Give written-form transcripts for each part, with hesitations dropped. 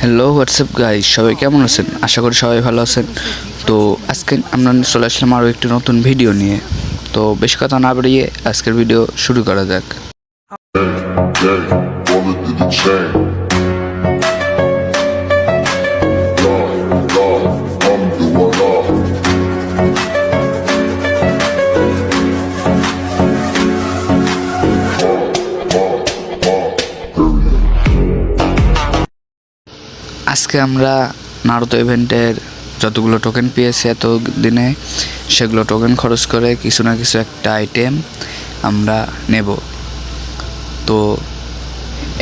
Hello WhatsApp guys, সবাই কেমন আছেন? আশা করি সবাই ভালো আছেন। তো আজকে আমরা চলে আসলাম আরও একটি নতুন ভিডিও নিয়ে। তো বেশি কথা না বাড়িয়ে আজকের ভিডিও শুরু করা যাক। আজকে আমরা নারুতো ইভেন্টের যতগুলো টোকেন পেয়েছি এত দিনে, সেগুলো টোকেন খরচ করে কিছু না কিছু একটা আইটেম আমরা নেব। তো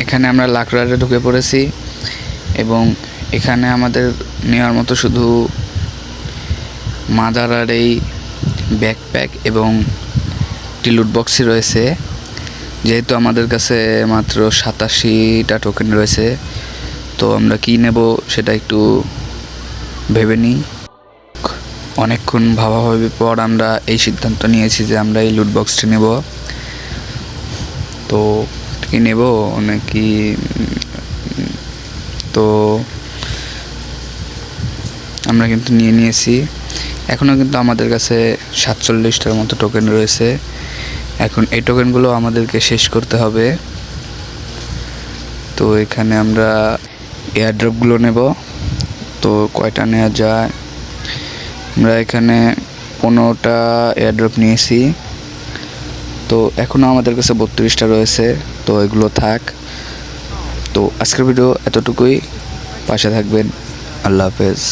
এখানে আমরা লাকড়ারে ঢুকে পড়েছি এবং এখানে আমাদের নেওয়ার মতো শুধু মাদারার এই ব্যাকপ্যাক এবং টিলুট বক্সই রয়েছে। যেহেতু আমাদের কাছে মাত্র 87টা টোকেন রয়েছে, তো আমরা কি নেব সেটা একটু ভেবে নিই। অনেকক্ষণ ভাবাভাবির পর আমরা এই সিদ্ধান্ত নিয়েছি যে আমরা এই লুট বক্সটি নেব। তো কি নেব নাকি, তো আমরা কিন্তু নিয়ে নিয়েছি। এখনও কিন্তু আমাদের কাছে 47টার মতো টোকেন রয়েছে। এখন এই টোকেনগুলো আমাদেরকে শেষ করতে হবে। তো এখানে আমরা এয়ারড্রপগুলো নেব। তো কয়টা নেওয়া যায়, আমরা এখানে 15টা এয়ারড্রপ নিয়েছি। তো এখনও আমাদের কাছে 32টা রয়েছে, তো এগুলো থাক। তো আজকের ভিডিও এতটুকুই, পাশে থাকবেন। আল্লাহ হাফেজ।